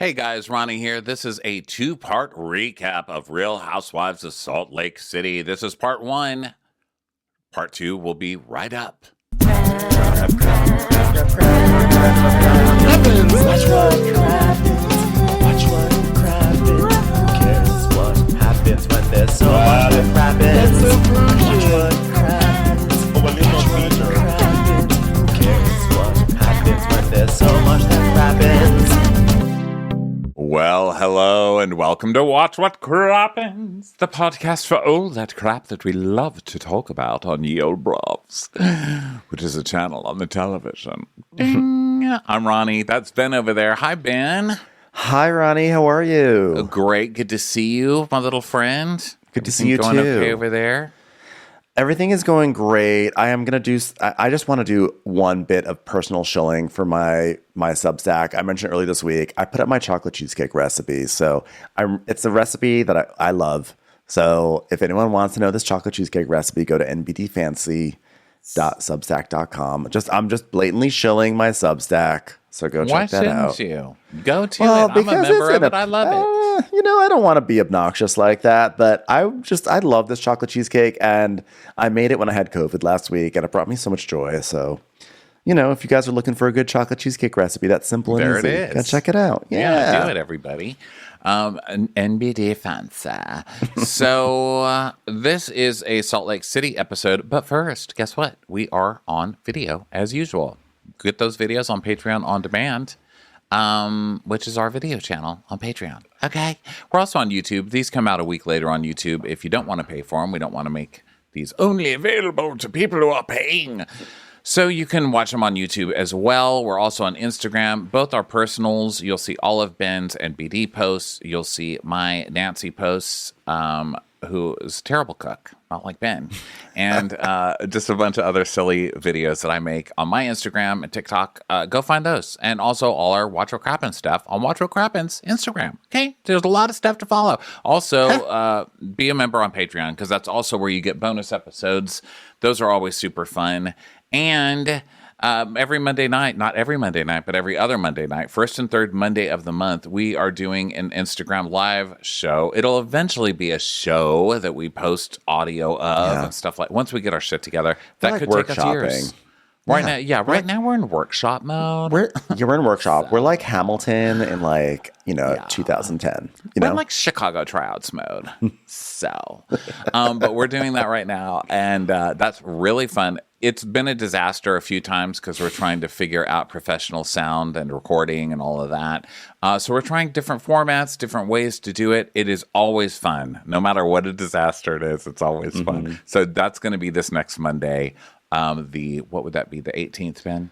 Hey guys, Ronnie here. This is a two-part recap of Real Housewives of Salt Lake City. This is part one. Part two will be right up. Watch what crappens. Who cares what happens when there's so much that crappens? Watch what crappens. Who cares what happens when there's so much that crappens? Well, hello and welcome to Watch What Crappens, the podcast for all that crap that we love to talk about on Ye Olde Brovs, which is a channel on the television. Ding! I'm Ronnie. That's Ben over there. Hi, Ben. Hi, Ronnie. How are you? Great. Good to see you, my little friend. Good to see you, going too. Okay over there? Everything is going great. I just want to do one bit of personal shilling for my Substack. I mentioned earlier this week, I put up my chocolate cheesecake recipe. So it's a recipe that I love. So if anyone wants to know this chocolate cheesecake recipe, go to nbdfancy.substack.com. I'm just blatantly shilling my Substack. So go check that out. Why shouldn't you? Go to it. I'm a member of it. I love it. I don't want to be obnoxious like that, but I love this chocolate cheesecake, and I made it when I had COVID last week, and it brought me so much joy. So, if you guys are looking for a good chocolate cheesecake recipe, that's simple and easy. There it is. Go check it out. Yeah, do it, everybody. An NBD fancy. So this is a Salt Lake City episode, but first, guess what? We are on video as usual. Get those videos on Patreon on demand, which is our video channel on Patreon. Okay. We're also on YouTube. These come out a week later on YouTube. If you don't want to pay for them, we don't want to make these only available to people who are paying. So you can watch them on YouTube as well. We're also on Instagram. Both our personals. You'll see all of Ben's and BD posts. You'll see my Nancy posts, who is a terrible cook, not like Ben, and just a bunch of other silly videos that I make on my Instagram and TikTok. Go find those. And also all our Watch What Crappens stuff on Watch What Crappens Instagram. Okay? There's a lot of stuff to follow. Also, be a member on Patreon, because that's also where you get bonus episodes. Those are always super fun. And every Monday night, not every Monday night, but every other Monday night, first and third Monday of the month, we are doing an Instagram live show. It'll eventually be a show that we post audio of and stuff like. Once we get our shit together, that could take us years. Right now we're in workshop mode. We're in workshop. So. We're like Hamilton in 2010. We're in like Chicago tryouts mode. But we're doing that right now, and that's really fun. It's been a disaster a few times because we're trying to figure out professional sound and recording and all of that. So we're trying different formats, different ways to do it. It is always fun. No matter what a disaster it is, it's always fun. So that's going to be this next Monday. What would that be? The 18th, Ben?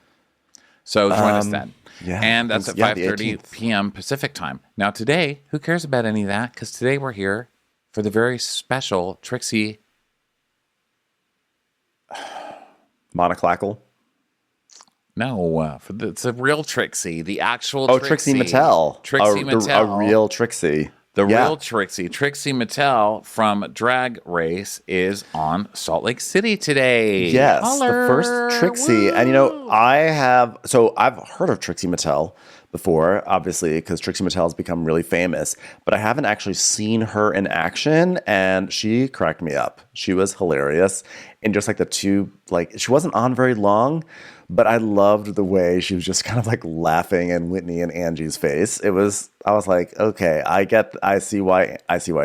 So join us then. Yeah, and that's at 5:30 p.m. Pacific time. Now today, who cares about any of that? Because today we're here for the very special Trixie Monoclackle? No, it's a real Trixie. The actual Trixie Motel. Trixie Motel. A real Trixie. Real Trixie. Trixie Motel from Drag Race is on Salt Lake City today. Yes, the first Trixie. Woo! And I've heard of Trixie Motel before, obviously, because Trixie Motel has become really famous, but I haven't actually seen her in action, and she cracked me up. She was hilarious. And just she wasn't on very long, but I loved the way she was just kind of like laughing in Whitney and Angie's face. I was like, okay, I see why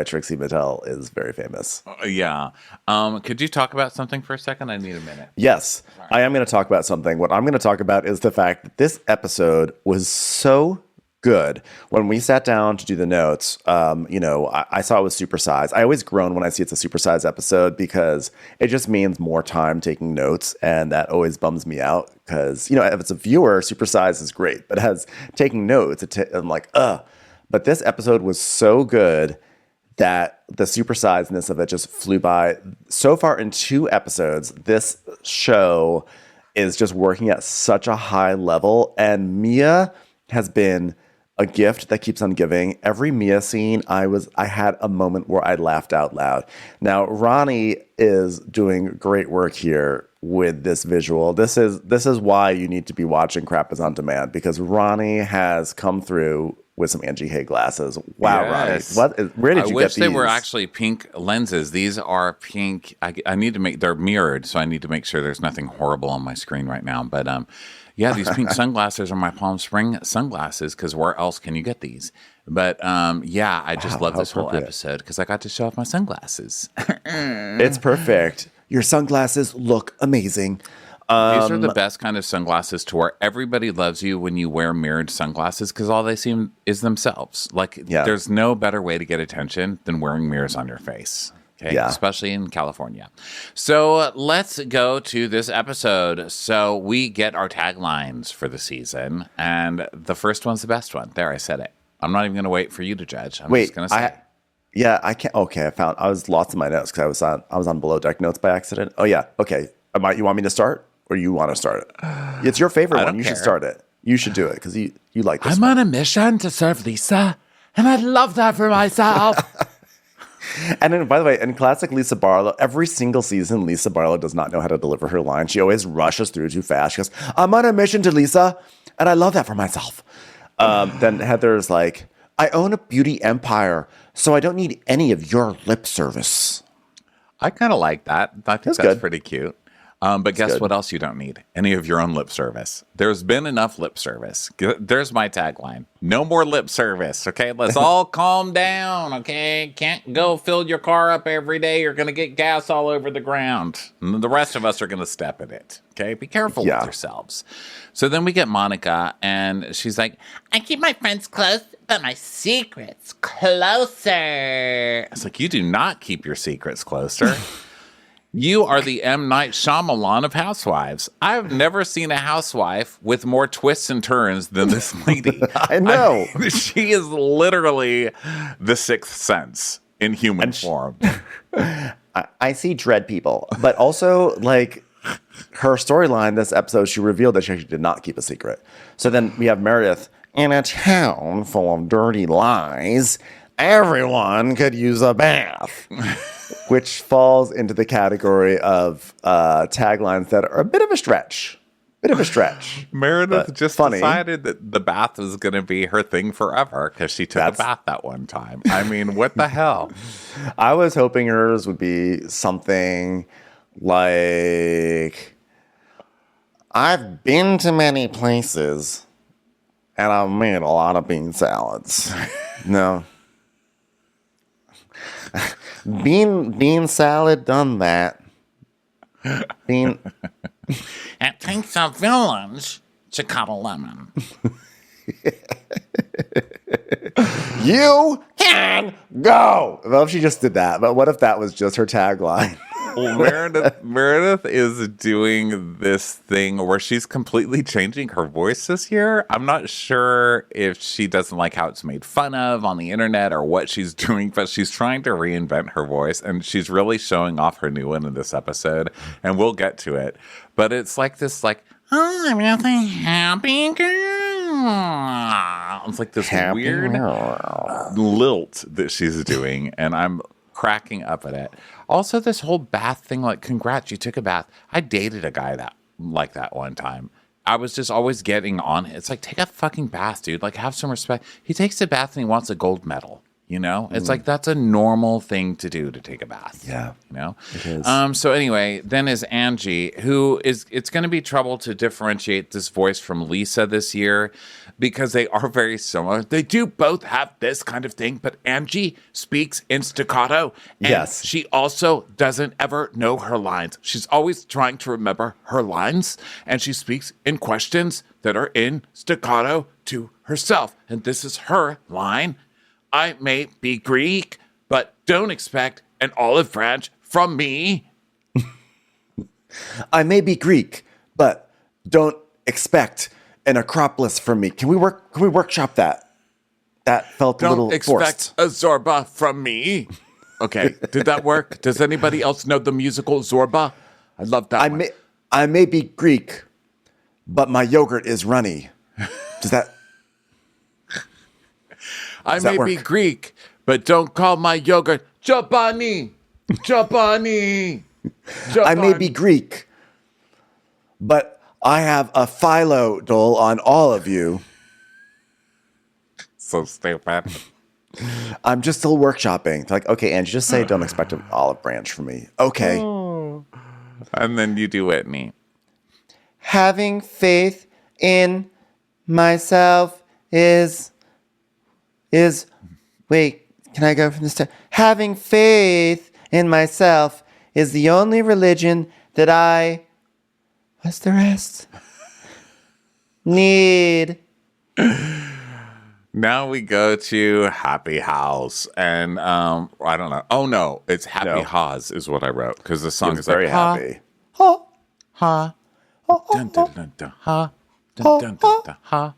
Trixie Motel is very famous. Yeah. Could you talk about something for a second? I need a minute. Yes, right. I am going to talk about something. What I'm going to talk about is the fact that this episode was so good. When we sat down to do the notes, I saw it was supersized. I always groan when I see it's a supersized episode because it just means more time taking notes, and that always bums me out because, if it's a viewer, supersized is great, but as taking notes, I'm like, ugh. But this episode was so good that the supersizedness of it just flew by. So far in 2 episodes, this show is just working at such a high level, and Mia has been a gift that keeps on giving. Every Mia scene, I had a moment where I laughed out loud. Now, Ronnie is doing great work here with this visual. This is why you need to be watching Crap is on Demand, because Ronnie has come through with some Angie Hay glasses. Wow, Yes. Ronnie. Where did you get these? I wish they were actually pink lenses. These are pink. I need to make, they're mirrored, so I need to make sure there's nothing horrible on my screen right now. But yeah, these pink sunglasses are my Palm Spring sunglasses, because where else can you get these? But yeah, I just love this whole episode because I got to show off my sunglasses. It's perfect. Your sunglasses look amazing. These are the best kind of sunglasses to wear. Everybody loves you when you wear mirrored sunglasses because all they see is themselves. Like, there's no better way to get attention than wearing mirrors on your face. Okay, especially in California. So let's go to this episode. So we get our taglines for the season, and the first one's the best one. There, I said it. I'm not even going to wait for you to judge. I'm just going to say. I can't. Okay, I was lost in my notes because I was on Below Deck Notes by accident. Oh yeah. Okay. You want me to start? Or you want to start it? It's your favorite one. You should start it. You should do it because you like this. I'm on a mission to serve Lisa, and I'd love that for myself. And then, by the way, in classic Lisa Barlow, every single season, Lisa Barlow does not know how to deliver her line. She always rushes through too fast. She goes, I'm on a mission to Lisa, and I love that for myself. Then Heather's like, I own a beauty empire, so I don't need any of your lip service. I kind of like that. I think that's pretty cute. But guess what else you don't need? Any of your own lip service. There's been enough lip service. There's my tagline. No more lip service, okay? Let's all calm down, okay? Can't go fill your car up every day. You're going to get gas all over the ground. And the rest of us are going to step in it, okay? Be careful with yourselves. So then we get Monica, and she's like, I keep my friends close, but my secrets closer. It's like, you do not keep your secrets closer. You are the M. Night Shyamalan of housewives. I've never seen a housewife with more twists and turns than this lady. I know. She is literally the Sixth Sense in human form. I see dread people, but also, like, her storyline this episode, she revealed that she actually did not keep a secret. So then we have Meredith. In a town full of dirty lies, everyone could use a bath. Which falls into the category of taglines that are a bit of a stretch. Meredith just decided that the bath was going to be her thing forever because she took a bath that one time. I mean, what the hell? I was hoping hers would be something like, I've been to many places and I've made a lot of bean salads. No. Bean salad, done that. Bean. It takes a village to cut a lemon. You can go. Well, if she just did that, but what if that was just her tagline? Well, Meredith is doing this thing where she's completely changing her voice this year. I'm not sure if she doesn't like how it's made fun of on the internet or what she's doing, but she's trying to reinvent her voice, and she's really showing off her new one in this episode, and we'll get to it. But it's like this, like, oh, I'm just a happy girl. It's like this weird lilt that she's doing, and I'm cracking up at it. Also, this whole bath thing, like, congrats, you took a bath. I dated a guy like that one time. I was just always getting on it. It's like, take a fucking bath, dude. Like, have some respect. He takes a bath and he wants a gold medal. You know, it's like that's a normal thing to do, to take a bath. Yeah, you know. It is. So anyway, then is Angie, who is, it's going to be trouble to differentiate this voice from Lisa this year because they are very similar. They do both have this kind of thing, but Angie speaks in staccato. And she also doesn't ever know her lines. She's always trying to remember her lines, and she speaks in questions that are in staccato to herself. And this is her line. I may be Greek, but don't expect an olive branch from me. I may be Greek, but don't expect an Acropolis from me. Can we workshop that? That felt a little forced. Don't expect a Zorba from me. Okay, did that work? Does anybody else know the musical Zorba? I love that one. I may be Greek, but my yogurt is runny. Does that... I may be Greek, but don't call my yogurt Jabani. Jabani. I may be Greek, but I have a philo dole on all of you. so stupid. I'm just still workshopping. They're like, okay, Angie, just say don't expect an olive branch from me. Okay. And then you do Whitney. Having faith in myself is wait, can I go from the start? Having faith in myself is the only religion that I what's the rest? Need. Now we go to Happy House, and I don't know. Oh no, it's Happy Haws is what I wrote because the song is very like happy. ha ha dun dun dun dun ha dun dun dun dun ha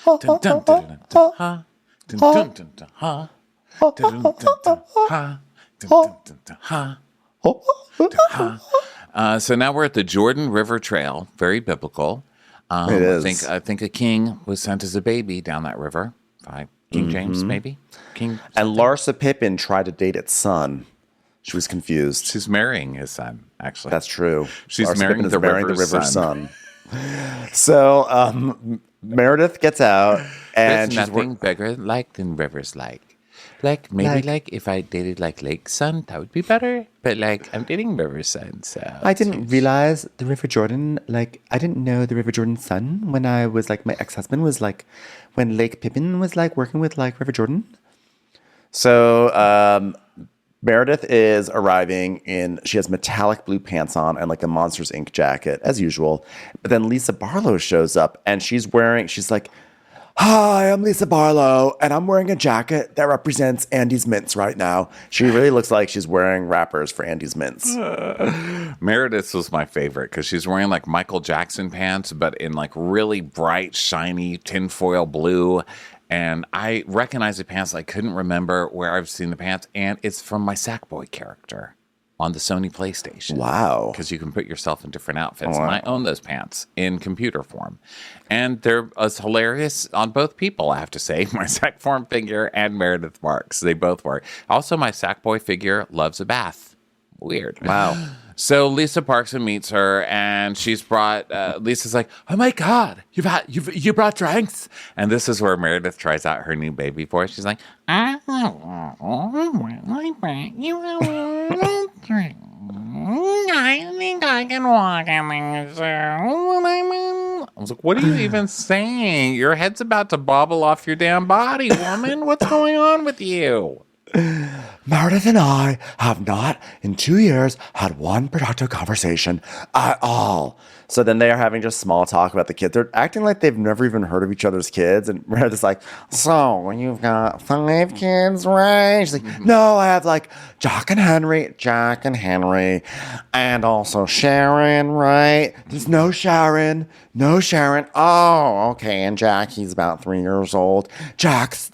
dun dun dun dun ha dun dun dun dun ha dun dun dun ha dun dun dun ha. So now we're at the Jordan River Trail, very biblical. It is. I think a king was sent as a baby down that river by King James, maybe. King. And Larsa Pippen tried to date its son. She was confused. She's marrying his son, actually. That's true. She's Larsa marrying Pippen the is marrying river's son. So Meredith gets out, and There's she's nothing bigger like than rivers like. Like, maybe like if I dated like Lake Sun, that would be better. But like, I'm dating River Sun, so. I didn't realize the River Jordan, like, I didn't know the River Jordan son when I was like, my ex-husband was like, when Lake Pippin was like working with like River Jordan. So Meredith is arriving she has metallic blue pants on and like a Monsters Inc. jacket as usual. But then Lisa Barlow shows up and she's like, hi, I'm Lisa Barlow, and I'm wearing a jacket that represents Andy's Mints right now. She really looks like she's wearing wrappers for Andy's Mints. Meredith was my favorite because she's wearing like Michael Jackson pants, but in like really bright, shiny tinfoil blue. And I recognize the pants. I couldn't remember where I've seen the pants. And it's from my Sackboy character on the Sony PlayStation. Wow. Because you can put yourself in different outfits. And I own those pants in computer form. And they're as hilarious on both people, I have to say. My Sackform figure and Meredith Marks. They both work. Also, my Sackboy figure loves a bath. Weird. Wow. So Lisa parks and meets her, and she's brought. Lisa's like, "Oh my God, you brought drinks!" And this is where Meredith tries out her new baby voice. She's like, "I brought you a drink. I think I can walk in this." I was like, "What are you even saying? Your head's about to bobble off your damn body, woman. What's going on with you?" Meredith and I have not, in 2 years, had one productive conversation at all. So then they are having just small talk about the kids. They're acting like they've never even heard of each other's kids. And Meredith's like, so you've got 5 kids, right? She's like, no, I have like Jack and Henry, and also Sharon, right? There's no Sharon. Oh, okay. And Jack, he's about 3 years old.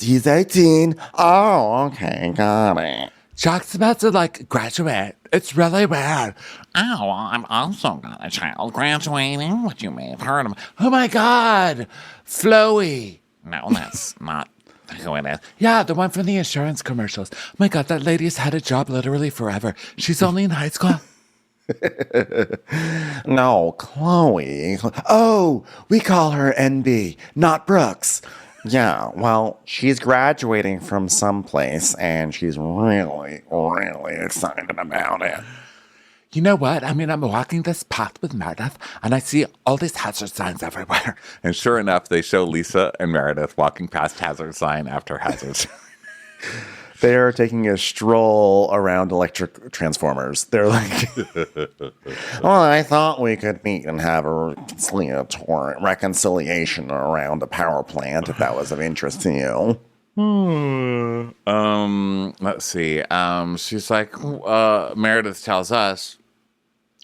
He's 18. Oh, okay. Got it. Jack's about to like graduate. It's really weird. Oh, well, I'm also got a child graduating, which you may have heard of. Oh my God, Floey. No, that's not who it is. Yeah, the one from the insurance commercials. Oh my God, that lady's had a job literally forever. She's only in high school. No, Chloe. Oh, we call her NB, not Brooks. Yeah, well, she's graduating from someplace, and she's really, really excited about it. You know what? I mean, I'm walking this path with Meredith, and I see all these hazard signs everywhere. And sure enough, they show Lisa and Meredith walking past hazard sign after hazard sign. They're taking a stroll around electric transformers. They're like, well, I thought we could meet and have a reconciliation around a power plant if that was of interest to you. Let's see. She's like, Meredith tells us,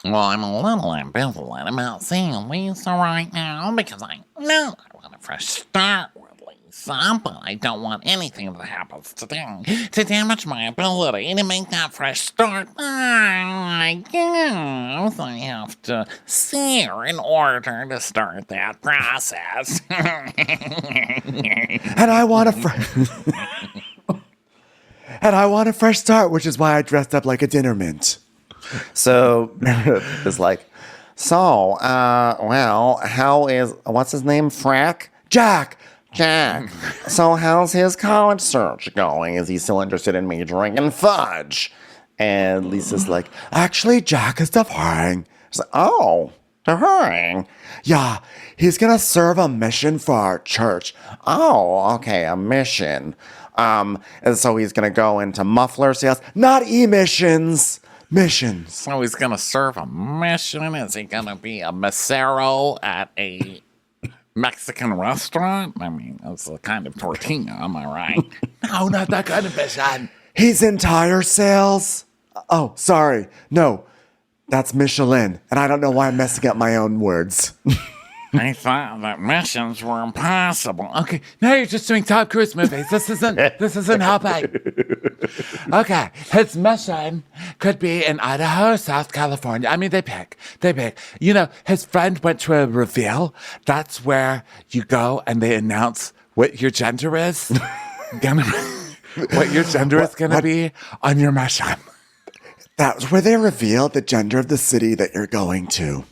well, I'm a little ambivalent about seeing Lisa right now because I know I want a fresh start with Lisa, but I don't want anything that happens today to damage my ability to make that fresh start. I guess I have to see her in order to start that process. And I want a fresh start, which is why I dressed up like a dinner mint. So Meredith is like, well, what's his name? Jack. Jack, so how's his college search going? Is he still interested in majoring in fudge? And Lisa's like, actually, Jack is deferring. She's like, oh, deferring? Yeah, he's going to serve a mission for our church. Oh, okay, a mission. And so he's going to go into muffler sales, not emissions, missions. So he's going to serve a mission? Is he going to be a mesero at a Mexican restaurant? I mean, that's a kind of tortilla, am I right? No, not that kind of mission. He's in tire sales. Oh, sorry. No, that's Michelin. And I don't know why I'm messing up my own words. I thought that missions were impossible. Okay, now you're just doing Tom Cruise movies. This isn't helping. Okay, his mission could be in Idaho, South California. I mean, they pick. You know, his friend went to a reveal. That's where you go and they announce what your gender is. What your gender is going to be on your mission. That's where they reveal the gender of the city that you're going to.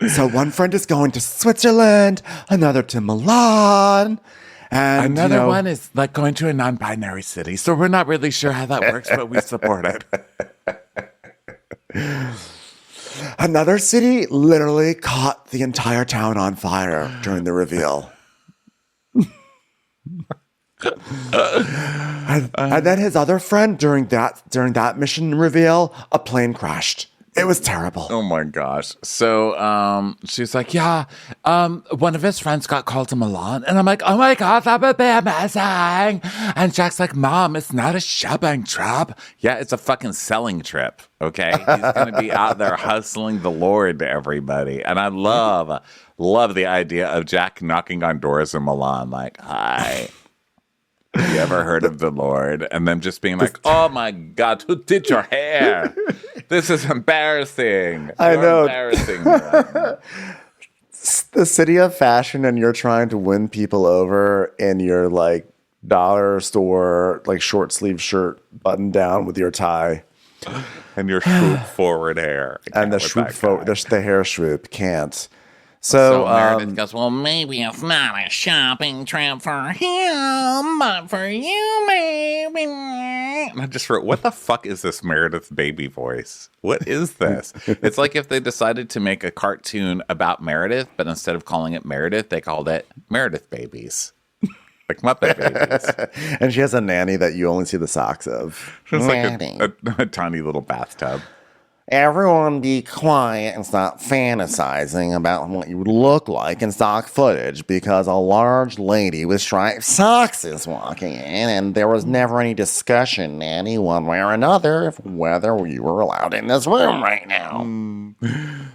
So one friend is going to Switzerland, another to Milan, and another one is like going to a non-binary city. So we're not really sure how that works, but we support it. Another city literally caught the entire town on fire during the reveal. And then his other friend during that mission reveal, a plane crashed. It was terrible. Oh my gosh. So she's like, yeah, one of his friends got called to Milan. And I'm like, oh my God, that would be amazing. And Jack's like, Mom, it's not a shopping trip. Yeah, it's a fucking selling trip. Okay. He's going to be out there hustling the Lord to everybody. And I love the idea of Jack knocking on doors in Milan. Like, hi. Have you ever heard of the Lord? And then just being like, oh my God, who did your hair? This is embarrassing. I know. Embarrassing me right now. The city of fashion, and you're trying to win people over in your like dollar store, like short sleeve shirt buttoned down with your tie. And your swoop forward hair. And the swoop forward, the hair swoop can't. So Meredith goes, well, maybe it's not a shopping trip for him, but for you, maybe. And I just wrote, what the fuck is this Meredith baby voice? What is this? It's like if they decided to make a cartoon about Meredith, but instead of calling it Meredith, they called it Meredith Babies. Like Muppet Babies. And she has a nanny that you only see the socks of. It's like a tiny little bathtub. Everyone be quiet and stop fantasizing about what you would look like in stock footage because a large lady with striped socks is walking in and there was never any discussion, Nanny, one way or another, of whether you were allowed in this room right now.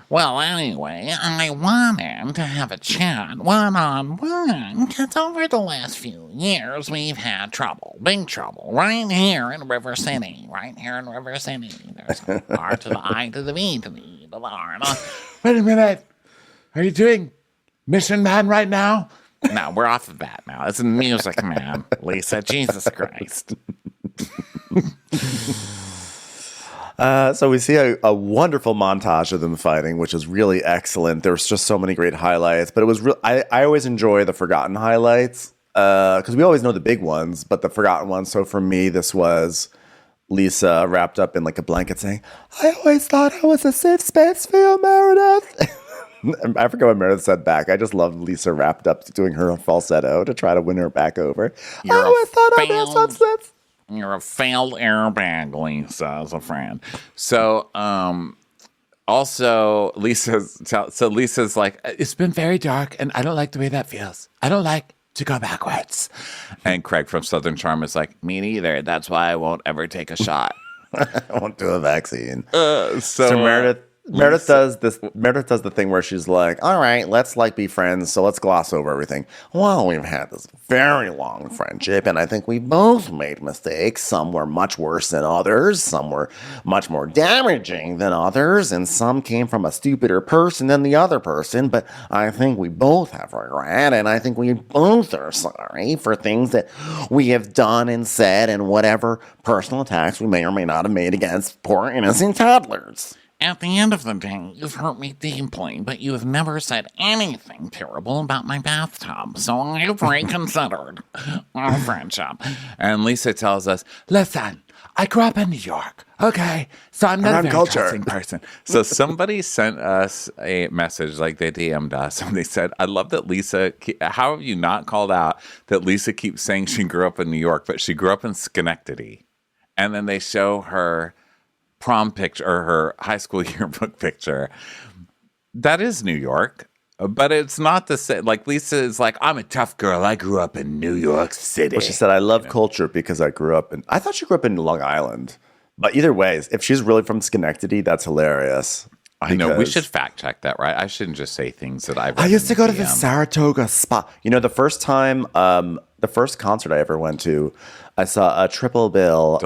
Well, anyway, I wanted to have a chat one-on-one because over the last few years we've had trouble, big trouble, right here in River City. There's an R to the I to the V to the E to the R. Wait a minute. Are you doing Mission Man right now? No, we're off of that now. It's Music Man. Lisa, Jesus Christ. So we see a wonderful montage of them fighting, which is really excellent. There's just so many great highlights, but it was I always enjoy the forgotten highlights because we always know the big ones, but the forgotten ones. So for me, this was Lisa wrapped up in like a blanket saying, I always thought I was a safe space for you, Meredith. I forgot what Meredith said back. I just loved Lisa wrapped up doing her falsetto to try to win her back over. I always thought I was some sense. You're a failed airbag, Lisa, as a friend. So, also, Lisa's like, it's been very dark, and I don't like the way that feels. I don't like to go backwards. And Craig from Southern Charm is like, me neither. That's why I won't ever take a shot. I won't do a vaccine. So Meredith does the thing where she's like, all right, let's like be friends, so let's gloss over everything. Well, we've had this very long friendship, and I think we both made mistakes. Some were much worse than others, some were much more damaging than others, and some came from a stupider person than the other person, but I think we both have regret, and I think we both are sorry for things that we have done and said, and whatever personal attacks we may or may not have made against poor innocent toddlers. At the end of the day, you've hurt me deeply, but you have never said anything terrible about my bathtub, so I've reconsidered our friendship. And Lisa tells us, listen, I grew up in New York, okay? So I'm not a very trusting person. So somebody sent us a message, like they DM'd us, and they said, I love that Lisa, how have you not called out that Lisa keeps saying she grew up in New York, but she grew up in Schenectady? And then they show her prom picture or her high school yearbook picture. That is New York, but it's not the same. Like Lisa is like, I'm a tough girl. I grew up in New York City. Well, she said, I love culture because I grew up I thought she grew up in Long Island. But either way, if she's really from Schenectady, that's hilarious. I know. We should fact check that, right? I shouldn't just say things that I've read. I used to go to the Saratoga spa. You know, the first concert I ever went to, I saw a triple bill.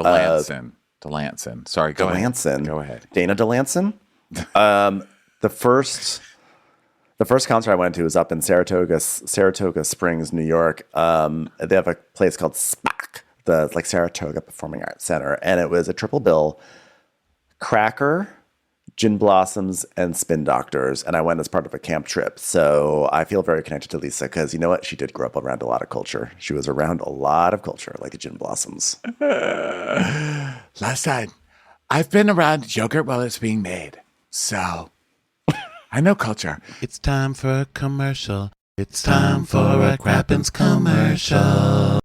Delancin. Sorry, go ahead. Go ahead. Dana Delancin. The first concert I went to was up in Saratoga Springs, New York. They have a place called SPAC, the Saratoga Performing Arts Center, and it was a triple bill: Cracker, Gin Blossoms, and Spin Doctors. And I went as part of a camp trip. So I feel very connected to Lisa because you know what? She did grow up around a lot of culture. She was around a lot of culture, like the Gin Blossoms. Listen, I've been around yogurt while it's being made. So I know culture. It's time for a commercial. It's time for a Crappens commercial.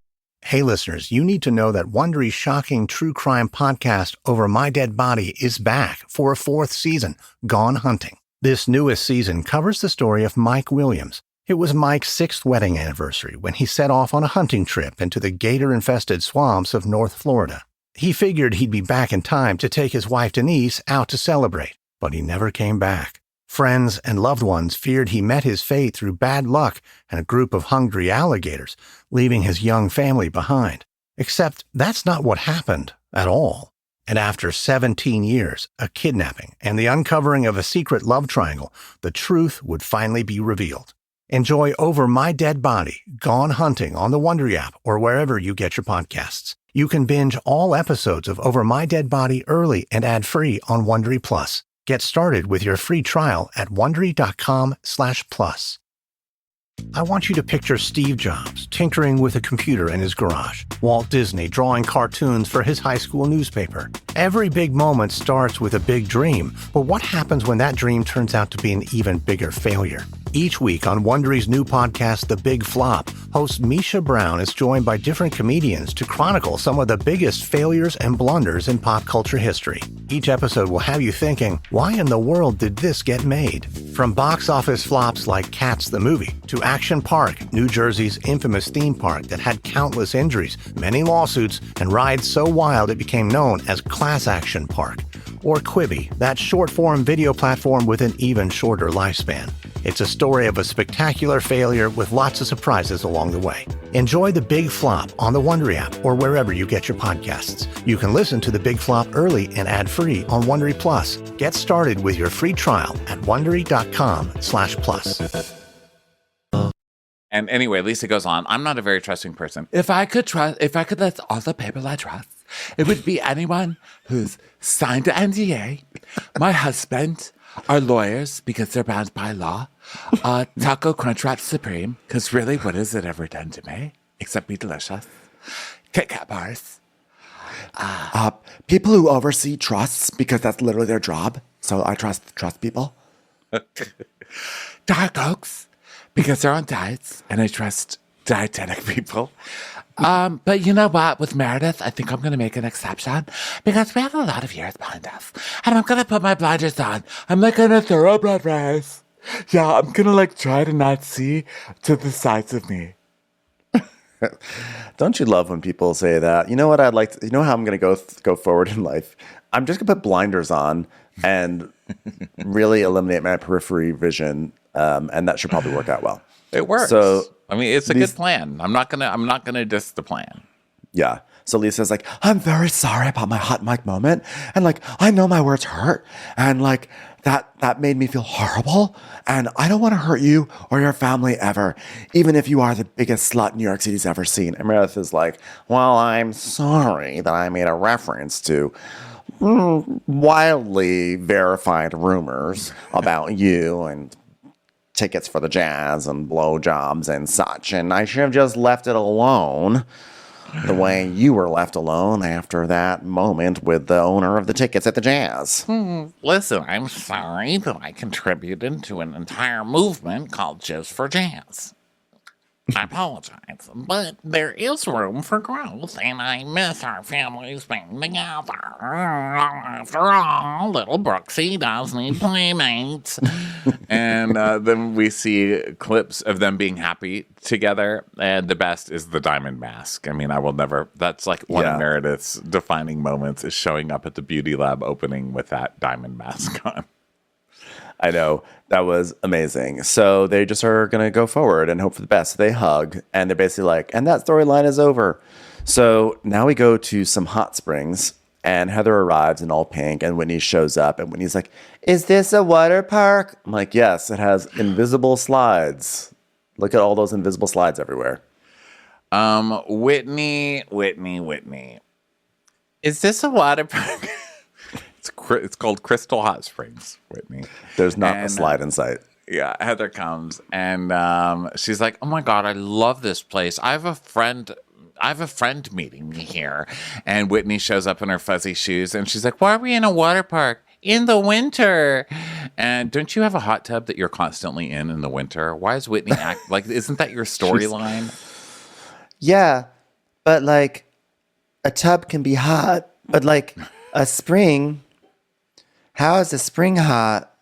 Hey listeners, you need to know that Wondery's shocking true crime podcast, Over My Dead Body, is back for a 4th season, Gone Hunting. This newest season covers the story of Mike Williams. It was Mike's 6th wedding anniversary when he set off on a hunting trip into the gator-infested swamps of North Florida. He figured he'd be back in time to take his wife Denise out to celebrate, but he never came back. Friends and loved ones feared he met his fate through bad luck and a group of hungry alligators, leaving his young family behind. Except that's not what happened at all. And after 17 years, a kidnapping, and the uncovering of a secret love triangle, the truth would finally be revealed. Enjoy Over My Dead Body, Gone Hunting on the Wondery app or wherever you get your podcasts. You can binge all episodes of Over My Dead Body early and ad-free on Wondery Plus. Get started with your free trial at Wondery.com/plus. I want you to picture Steve Jobs tinkering with a computer in his garage, Walt Disney drawing cartoons for his high school newspaper. Every big moment starts with a big dream, but what happens when that dream turns out to be an even bigger failure? Each week on Wondery's new podcast, The Big Flop, host Misha Brown is joined by different comedians to chronicle some of the biggest failures and blunders in pop culture history. Each episode will have you thinking, why in the world did this get made? From box office flops like Cats the movie, to Action Park, New Jersey's infamous theme park that had countless injuries, many lawsuits, and rides so wild it became known as Class Action Park. Or Quibi, that short-form video platform with an even shorter lifespan. It's a story of a spectacular failure with lots of surprises along the way. Enjoy The Big Flop on the Wondery app or wherever you get your podcasts. You can listen to The Big Flop early and ad-free on Wondery Plus. Get started with your free trial at Wondery.com/plus. And anyway, Lisa goes on, I'm not a very trusting person. If I could list all the people I trust, it would be anyone who's signed an NDA, my husband, our lawyers, because they're bound by law, Taco Crunch Wrap Supreme, because really, what has it ever done to me? Except be delicious. Kit Kat bars. People who oversee trusts, because that's literally their job. So I trust people. Dark Oaks, because they're on diets, and I trust dietetic people. But you know what? With Meredith, I think I'm going to make an exception because we have a lot of years behind us. And I'm going to put my blinders on. I'm like in a thoroughbred race. Yeah, I'm going to try to not see to the sides of me. Don't you love when people say that? You know what I'd like to, you know how I'm going to go forward in life? I'm just going to put blinders on and really eliminate my periphery vision. And that should probably work out well. It works. So, I mean, it's a good plan. I'm not gonna diss the plan. Yeah. So Lisa's like, I'm very sorry about my hot mic moment. And I know my words hurt. And that made me feel horrible. And I don't want to hurt you or your family ever, even if you are the biggest slut New York City's ever seen. And Meredith is like, well, I'm sorry that I made a reference to wildly verified rumors about you and tickets for the jazz and blowjobs and such. And I should have just left it alone the way you were left alone after that moment with the owner of the tickets at the jazz. Listen, I'm sorry that I contributed to an entire movement called Just for Jazz. I apologize, but there is room for growth, and I miss our families being together. After all, little Brooksy does need playmates. And then we see clips of them being happy together, and the best is the diamond mask. I mean, I will never, that's like one of Meredith's defining moments, is showing up at the beauty lab opening with that diamond mask on. I know. That was amazing. So they just are going to go forward and hope for the best. They hug, and they're basically like, and that storyline is over. So now we go to some hot springs, and Heather arrives in all pink, and Whitney shows up, and Whitney's like, is this a water park? I'm like, yes, it has invisible slides. Look at all those invisible slides everywhere. Whitney. Is this a water park? It's called Crystal Hot Springs, Whitney. There's not a slide in sight. Yeah, Heather comes and she's like, "Oh my God, I love this place. I have a friend meeting me here." And Whitney shows up in her fuzzy shoes and she's like, "Why are we in a water park in the winter?" And don't you have a hot tub that you're constantly in the winter? Why is Whitney act like? Isn't that your storyline? Yeah, but like a tub can be hot, but like a spring. How is a spring hot?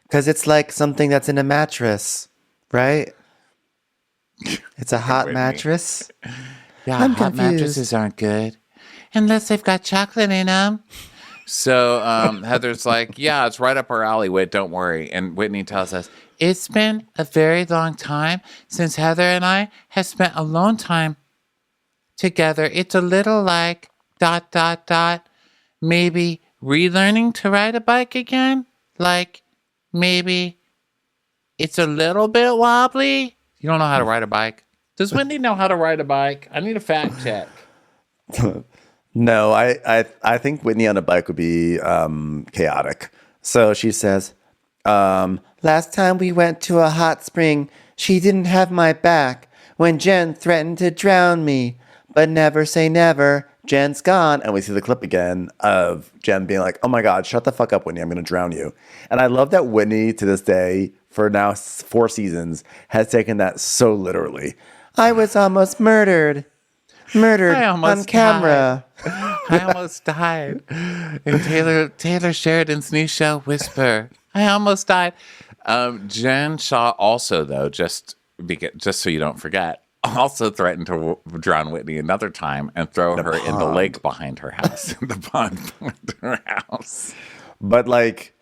Because it's like something that's in a mattress, right? It's a hot mattress. Yeah, I'm hot confused. mattresses aren't good unless they've got chocolate in them. So Heather's like, "Yeah, it's right up our alley, Whit. Don't worry." And Whitney tells us, "It's been a very long time since Heather and I have spent alone time together. It's a little like ... maybe relearning to ride a bike again? Like, maybe it's a little bit wobbly." You don't know how to ride a bike? Does Whitney know how to ride a bike? I need a fact check. No, I think Whitney on a bike would be chaotic. So she says, last time we went to a hot spring, she didn't have my back when Jen threatened to drown me. But never say never. Jen's gone. And we see the clip again of Jen being like, "Oh my God, shut the fuck up, Whitney. I'm going to drown you." And I love that Whitney, to this day, for now 4 seasons, has taken that so literally. I was almost murdered. On camera. I almost died. In Taylor Sheridan's new show, Whisper. I almost died. Jen Shaw also, though, just so you don't forget, also threatened to drown Whitney another time and throw her in the lake behind her house. In the pond behind her house. But like,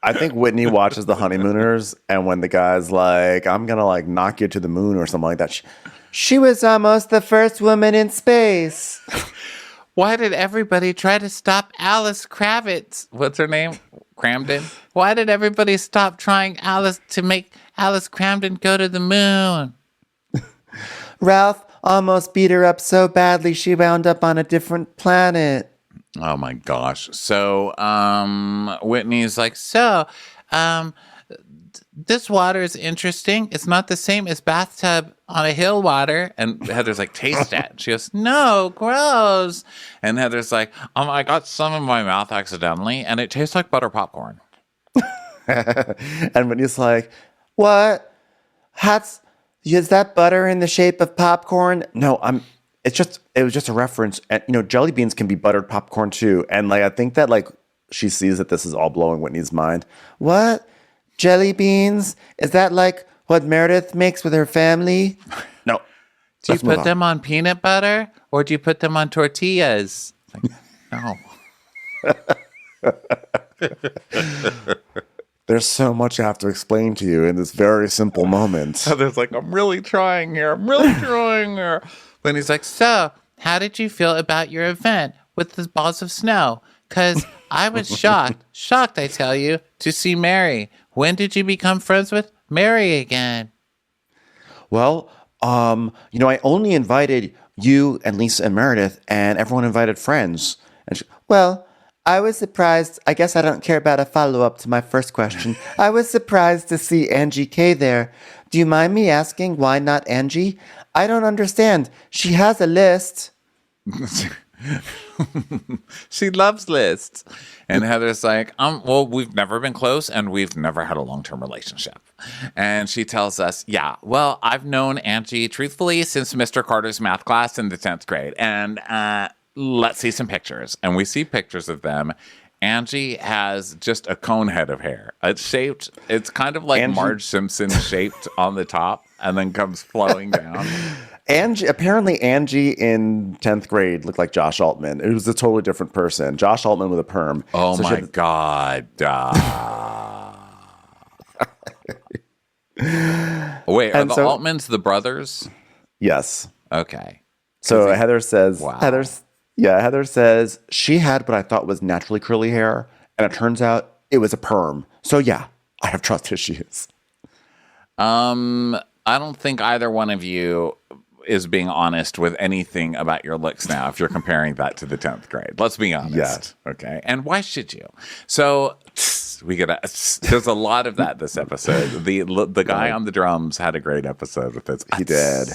I think Whitney watches The Honeymooners, and when the guy's like, "I'm gonna like knock you to the moon" or something like that, she was almost the first woman in space. Why did everybody try to stop Alice Kravitz? What's her name? Cramden? Why did everybody stop trying to make Alice Cramden go to the moon? Ralph almost beat her up so badly she wound up on a different planet. Oh my gosh. So Whitney's like, this water is interesting. It's not the same as bathtub on a hill water. And Heather's like, "Taste it." She goes, "No, gross." And Heather's like, "I got some in my mouth accidentally, and it tastes like butter popcorn." And Whitney's like, "What? Is that butter in the shape of popcorn?" No, it was just a reference. And, jelly beans can be buttered popcorn too. And like, I think that like she sees that this is all blowing Whitney's mind. What? Jelly beans? Is that like what Meredith makes with her family? No. Do you put them on peanut butter or do you put them on tortillas? Like, no. There's so much I have to explain to you in this very simple moment. Heather's like, I'm really trying here. Then he's like, "So, how did you feel about your event with the balls of snow? Because I was shocked, I tell you, to see Mary. When did you become friends with Mary again?" Well, I only invited you and Lisa and Meredith, and everyone invited friends. And well, I was surprised. I guess I don't care about a follow-up to my first question. I was surprised to see Angie K there. Do you mind me asking why not Angie? I don't understand. She has a list. She loves lists. And Heather's like, well, we've never been close and we've never had a long-term relationship. And she tells us, yeah, well, I've known Angie truthfully since Mr. Carter's math class in the 10th grade. And let's see some pictures. And we see pictures of them. Angie has just a cone head of hair. It's kind of like Marge Simpson shaped on the top and then comes flowing down. Apparently Angie in 10th grade looked like Josh Altman. It was a totally different person. Josh Altman with a perm. Oh, so my God. Wait, are the Altmans the brothers? Yes. Okay. So Heather says, wow. Heather says she had what I thought was naturally curly hair, and it turns out it was a perm. So yeah, I have trust issues. I don't think either one of you is being honest with anything about your looks now if you're comparing that to the 10th grade. Let's be honest. Yeah. Okay. And why should you? So there's a lot of that this episode. The guy on the drums had a great episode with this. He did.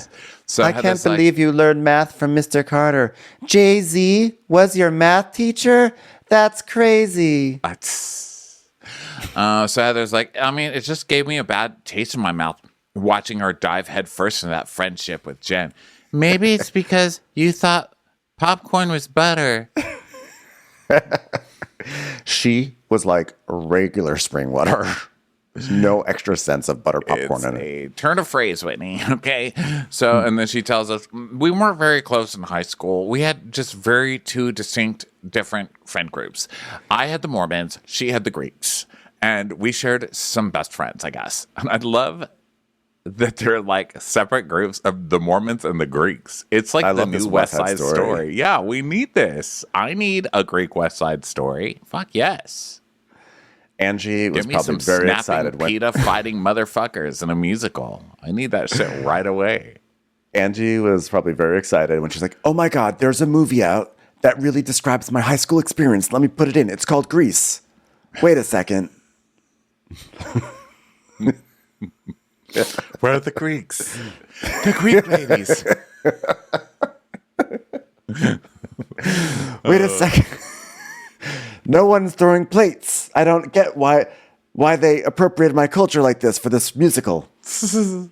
So I can't believe you learned math from Mr. Carter. Jay-Z was your math teacher? That's crazy. So Heather's like, I mean, it just gave me a bad taste in my mouth watching her dive headfirst into that friendship with Jen. Maybe it's because you thought popcorn was butter. She was like regular spring water. There's no extra sense of butter popcorn in it. Turn of phrase, Whitney. Okay. So, and then she tells us we weren't very close in high school. We had just two distinct, different friend groups. I had the Mormons. She had the Greeks. And we shared some best friends, I guess. And I love that they're like separate groups of the Mormons and the Greeks. It's like the new West Side Story. Yeah, we need this. I need a Greek West Side Story. Fuck yes. Angie was probably very excited when PETA fighting motherfuckers in a musical. I need that shit right away. Angie was probably very excited when she's like, "Oh my God, there's a movie out that really describes my high school experience. Let me put it in. It's called Grease. Wait a second." Where are the Greeks? The Greek ladies. Wait a second. No one's throwing plates. I don't get why they appropriated my culture like this for this musical. So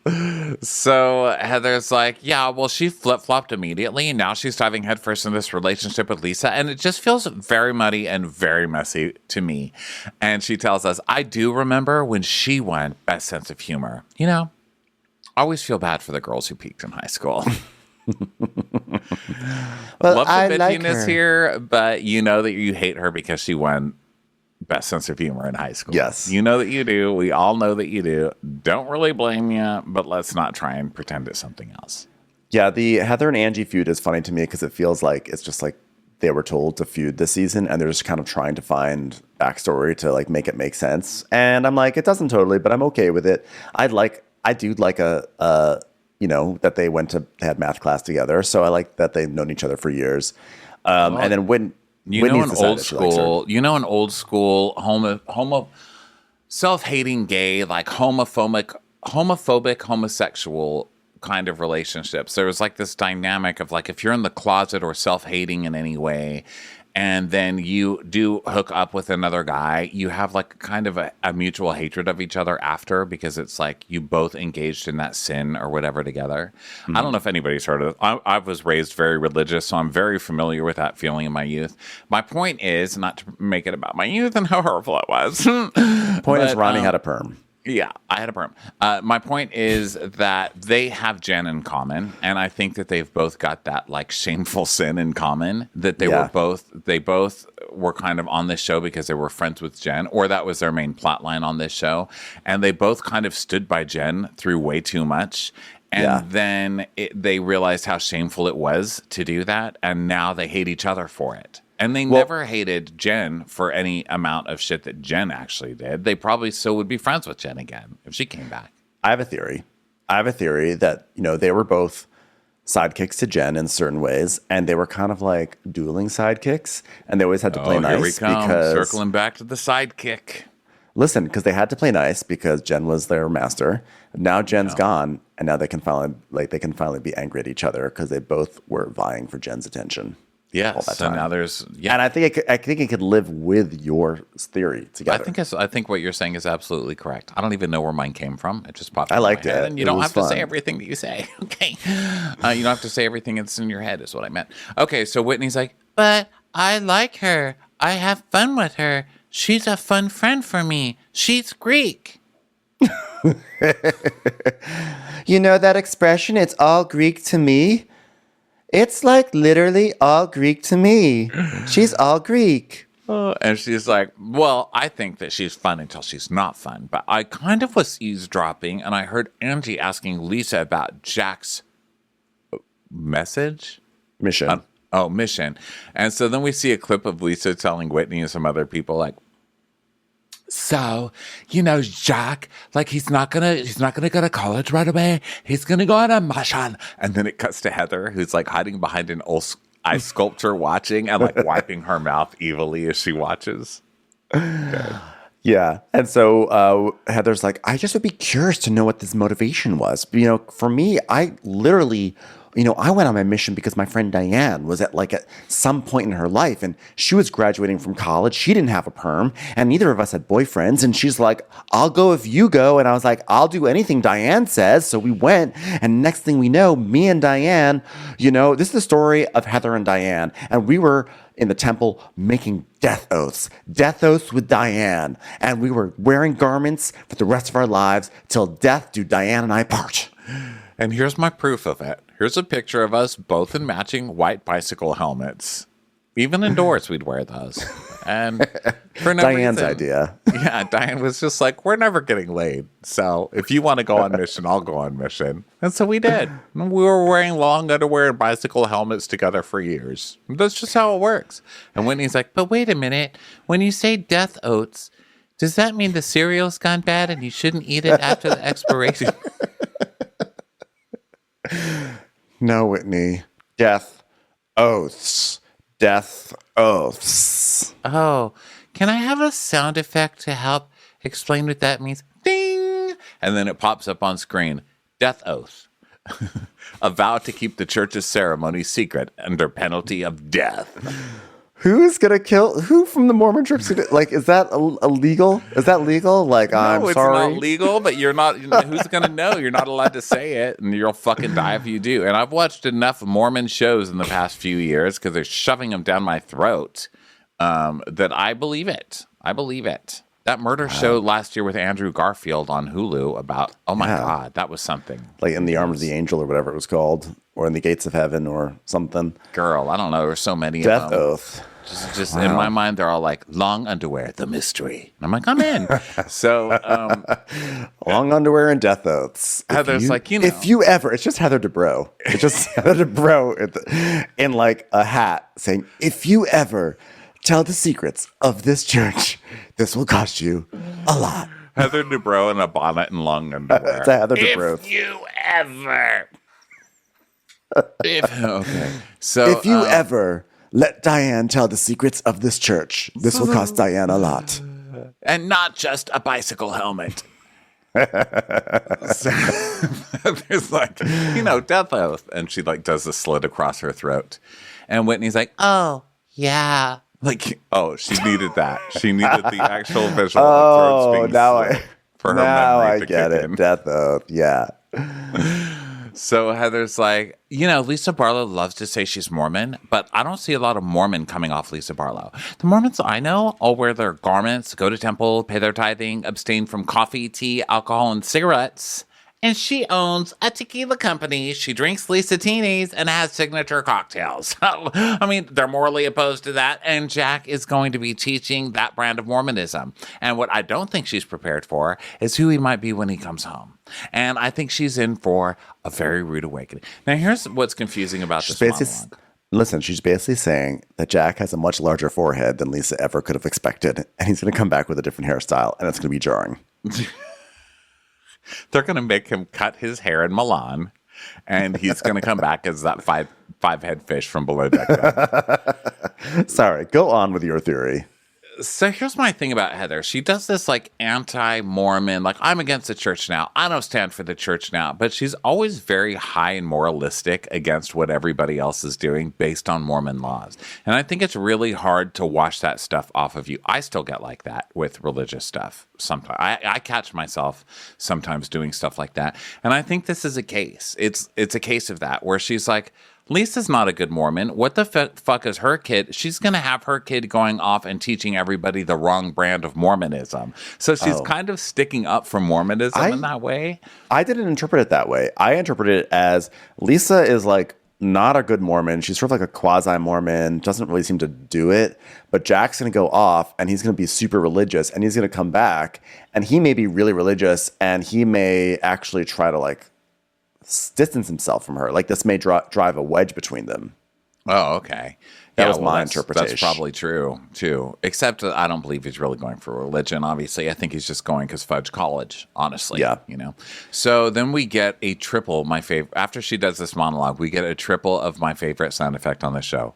Heather's like, yeah, well, she flip-flopped immediately, and now she's diving headfirst in this relationship with Lisa, and it just feels very muddy and very messy to me. And she tells us, I do remember when she won Best Sense of Humor. You know, I always feel bad for the girls who peaked in high school. Well, love the I bitchiness like her here, but you know that you hate her because she won Best Sense of Humor in high school. Yes. You know that you do. We all know that you do. Don't really blame you, but let's not try and pretend it's something else. Yeah, the Heather and Angie feud is funny to me because it feels like it's just like they were told to feud this season and they're just kind of trying to find backstory to like make it make sense. And I'm like, it doesn't totally, but I'm okay with it. I do like a that they had math class together. So I like that they've known each other for years. And then when an old school homo self-hating gay, like homophobic homosexual kind of relationships. There was like this dynamic of like if you're in the closet or self-hating in any way, and then you do hook up with another guy, you have like kind of a mutual hatred of each other after, because it's like you both engaged in that sin or whatever together. Mm-hmm. I don't know if anybody's heard of it. I was raised very religious, so I'm very familiar with that feeling in my youth. My point is, not to make it about my youth and how horrible it was. Point is, Ronnie had a perm. Yeah, I had a perm. My point is that they have Jen in common, and I think that they've both got that like shameful sin in common, that they both were kind of on this show because they were friends with Jen, or that was their main plot line on this show, and they both kind of stood by Jen through way too much. And then they realized how shameful it was to do that, and now they hate each other for it. And they never hated Jen for any amount of shit that Jen actually did. They probably still would be friends with Jen again if she came back. I have a theory that, they were both sidekicks to Jen in certain ways, and they were kind of like dueling sidekicks, and they always had to play nice Here we come, because circling back to the sidekick. listen, because they had to play nice because Jen was their master. Now Jen's gone, and now they can finally be angry at each other because they both were vying for Jen's attention. Yeah. So now there's and I think it could live with your theory together. I think what you're saying is absolutely correct. I don't even know where mine came from. It just popped. I liked in my head, it. and you It don't was have to say fun. everything that you say. Okay. You don't have to say everything that's in your head. Is what I meant. Okay. So Whitney's like, but I like her. I have fun with her. She's a fun friend for me. She's Greek. You know that expression? It's all Greek to me. It's like literally all Greek to me. She's all Greek. And she's like, well, I think that she's fun until she's not fun. But I kind of was eavesdropping, and I heard Angie asking Lisa about Jack's message. Mission. Mission. And so then we see a clip of Lisa telling Whitney and some other people, like, so, Jack, like, he's not gonna go to college right away. He's gonna go on a mission. And then it cuts to Heather, who's like hiding behind an old ice sculpture watching and like wiping her mouth evilly as she watches. Yeah. And so Heather's like, I just would be curious to know what this motivation was. But, for me, I literally, I went on my mission because my friend Diane was at some point in her life, and she was graduating from college. She didn't have a perm, and neither of us had boyfriends. And she's like, I'll go if you go. And I was like, I'll do anything Diane says. So we went. And next thing we know, me and Diane, this is the story of Heather and Diane. And we were in the temple making death oaths with Diane. And we were wearing garments for the rest of our lives till death do Diane and I part. And here's my proof of it. Here's a picture of us both in matching white bicycle helmets. Even indoors, we'd wear those. And for no Diane's reason, idea. Yeah, Diane was just like, we're never getting laid. So if you want to go on mission, I'll go on mission. And so we did. We were wearing long underwear and bicycle helmets together for years. That's just how it works. And Whitney's like, but wait a minute. When you say death oats, does that mean the cereal's gone bad and you shouldn't eat it after the expiration? No, Whitney. Death oaths. Death oaths. Oh, can I have a sound effect to help explain what that means? Ding! And then it pops up on screen. Death oath. A vow to keep the church's ceremony secret under penalty of death. Who's gonna kill who from the Mormon Church? Is that illegal? Is that legal? Like, I'm No, it's sorry. not legal, but you're not. Who's gonna know? You're not allowed to say it, and you'll fucking die if you do. And I've watched enough Mormon shows in the past few years because they're shoving them down my throat that I believe it. I believe it. That murder show last year with Andrew Garfield on Hulu about, oh my God, that was something. Like In the Arms of the Angel or whatever it was called, or In the Gates of Heaven or something. Girl, I don't know. There's so many Death of them. oath. Just in my mind, they're all like, long underwear, the mystery. And I'm like, I'm in. So, Long underwear and death oaths. Heather's like, If you ever, it's just Heather Dubrow. It's just Heather Dubrow in like a hat saying, if you ever tell the secrets of this church, this will cost you a lot. Heather Dubrow in a bonnet and long underwear. It's a Heather Dubrow. If you ever. Okay. So If you ever let Diane tell the secrets of this church, this will cost Diane a lot. and not just a bicycle helmet. So, there's like, death oath. And she like does a slit across her throat. And Whitney's like, oh, yeah. Like, she needed that. She needed the actual visual of throats being slit for her memory to get kick it. in. Death oath, yeah. So Heather's like, Lisa Barlow loves to say she's Mormon, but I don't see a lot of Mormon coming off Lisa Barlow. The Mormons I know all wear their garments, go to temple, pay their tithing, abstain from coffee, tea, alcohol, and cigarettes. And she owns a tequila company. She drinks Lisa Teenies and has signature cocktails. So, they're morally opposed to that. And Jack is going to be teaching that brand of Mormonism. And what I don't think she's prepared for is who he might be when he comes home. And I think she's in for a very rude awakening. Now, here's what's confusing about this monologue. Listen, she's basically saying that Jack has a much larger forehead than Lisa ever could have expected. And he's going to come back with a different hairstyle. And it's going to be jarring. They're going to make him cut his hair in Milan. And he's going to come back as that five-head fish from Below Deck. Sorry, go on with your theory. So here's my thing about Heather. She does this like anti-Mormon, like I'm against the church now. I don't stand for the church now. But she's always very high and moralistic against what everybody else is doing based on Mormon laws. And I think it's really hard to wash that stuff off of you. I still get like that with religious stuff sometimes. I catch myself sometimes doing stuff like that. And I think this is a case. It's a case of that where she's like, Lisa's not a good Mormon. What the fuck is her kid? She's going to have her kid going off and teaching everybody the wrong brand of Mormonism. So she's kind of sticking up for Mormonism in that way. I didn't interpret it that way. I interpreted it as Lisa is like not a good Mormon. She's sort of like a quasi-Mormon, doesn't really seem to do it. But Jack's going to go off and he's going to be super religious and he's going to come back and he may be really religious and he may actually try to like distance himself from her. Like this may drive a wedge between them. Oh, okay. That was my interpretation. That's probably true, too. Except that I don't believe he's really going for religion, obviously. I think he's just going because Fudge College, honestly. Yeah. You know? So then we get a triple, my favorite. After she does this monologue, we get a triple of my favorite sound effect on the show.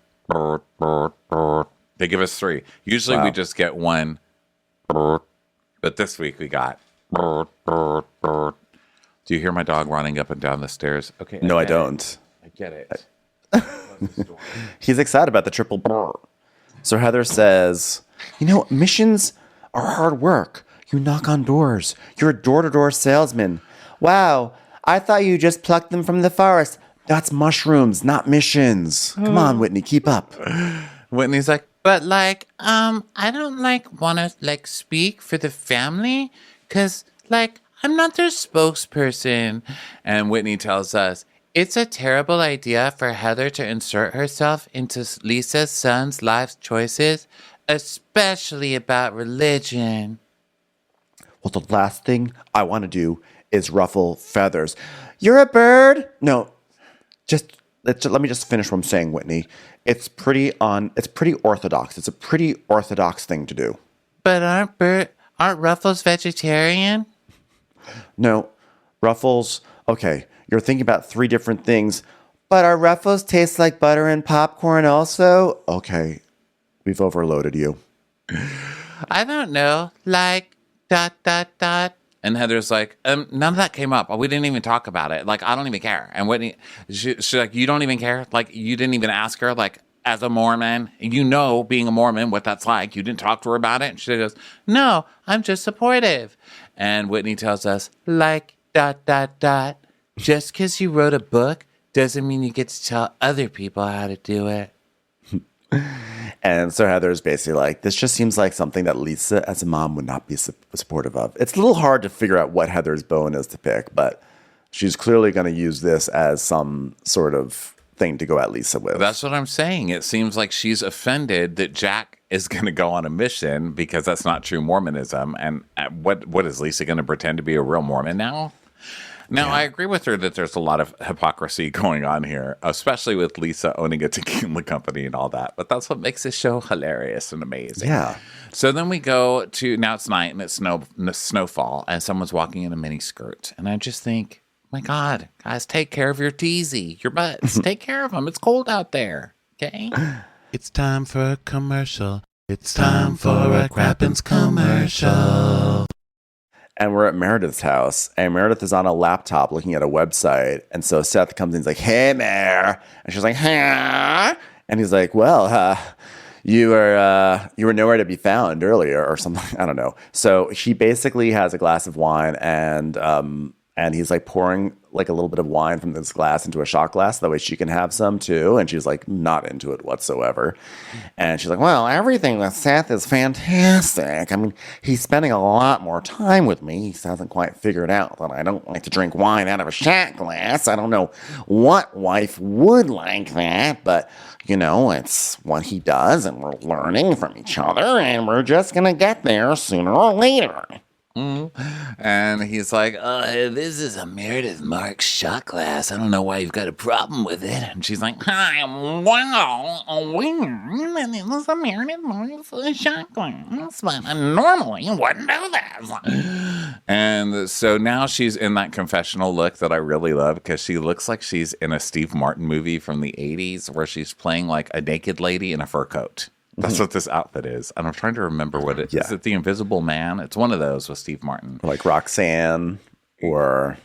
They give us 3. Usually we just get 1. But this week we got... Do you hear my dog running up and down the stairs? Okay. No, I don't. I get it. He's excited about the triple brr. So Heather says, you know, missions are hard work. You knock on doors. You're a door-to-door salesman. Wow, I thought you just plucked them from the forest. That's mushrooms, not missions. Come on, Whitney, keep up. Whitney's like, but like, I don't like want to like speak for the family because like I'm not their spokesperson. And Whitney tells us, it's a terrible idea for Heather to insert herself into Lisa's son's life choices, especially about religion. Well, the last thing I want to do is ruffle feathers. You're a bird? No, let me just finish what I'm saying, Whitney. It's pretty orthodox. It's a pretty orthodox thing to do. But aren't Ruffles vegetarian? No, Ruffles, okay, you're thinking about 3 different things, but our Ruffles taste like butter and popcorn also? Okay, we've overloaded you. I don't know, like, ... And Heather's like, none of that came up. We didn't even talk about it. Like, I don't even care. And Whitney, she's like, you don't even care? Like, you didn't even ask her, like, as a Mormon, you know, being a Mormon, what that's like. You didn't talk to her about it. And she goes, no, I'm just supportive. And Whitney tells us, like, ... Just because you wrote a book doesn't mean you get to tell other people how to do it. And so Heather's basically like, this just seems like something that Lisa as a mom would not be supportive of. It's a little hard to figure out what Heather's bone is to pick, but she's clearly going to use this as some sort of thing to go at Lisa with. That's what I'm saying. It seems like she's offended that Jack is going to go on a mission because that's not true Mormonism. And what is Lisa going to pretend to be a real Mormon now? Now, I agree with her that there's a lot of hypocrisy going on here, especially with Lisa owning a tequila company and all that. But that's what makes this show hilarious and amazing. Yeah. So then we go to, now it's night and it's snowfall, and someone's walking in a mini skirt. And I just think, my God, guys, take care of your teasy, your butts. Take care of them. It's cold out there. Okay? It's time for a commercial. It's time for a Crappens commercial. And we're at Meredith's house, and Meredith is on a laptop looking at a website. And so Seth comes in, he's like, hey, Mer. And she's like, huh? And he's like, well, you were nowhere to be found earlier or something. I don't know. So she basically has a glass of wine, and he's like pouring like a little bit of wine from this glass into a shot glass. That way she can have some too. And she's like not into it whatsoever. And she's like, well, everything with Seth is fantastic. I mean, he's spending a lot more time with me. He hasn't quite figured out that I don't like to drink wine out of a shot glass. I don't know what wife would like that, but you know, it's what he does and we're learning from each other and we're just going to get there sooner or later. And he's like, this is a Meredith Mark shot glass. I don't know why you've got a problem with it. And she's like, hi, wow, and it was a Meredith Mark shot glass, but I normally wouldn't do this. And so now she's in that confessional look that I really love because she looks like she's in a Steve Martin movie from the 80s where she's playing like a naked lady in a fur coat. That's what this outfit is. And I'm trying to remember what it is. Is it The Invisible Man? It's one of those with Steve Martin. Like Roxanne or...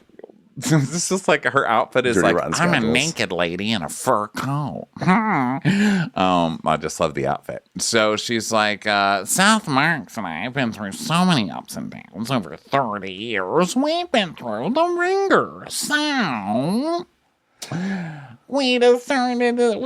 This is like her outfit is Dirty like, Rotten I'm a Scoundrels. naked lady in a fur coat. I just love the outfit. So she's like, South Marks and I have been through so many ups and downs over 30 years. We've been through the ringer. So... We decided to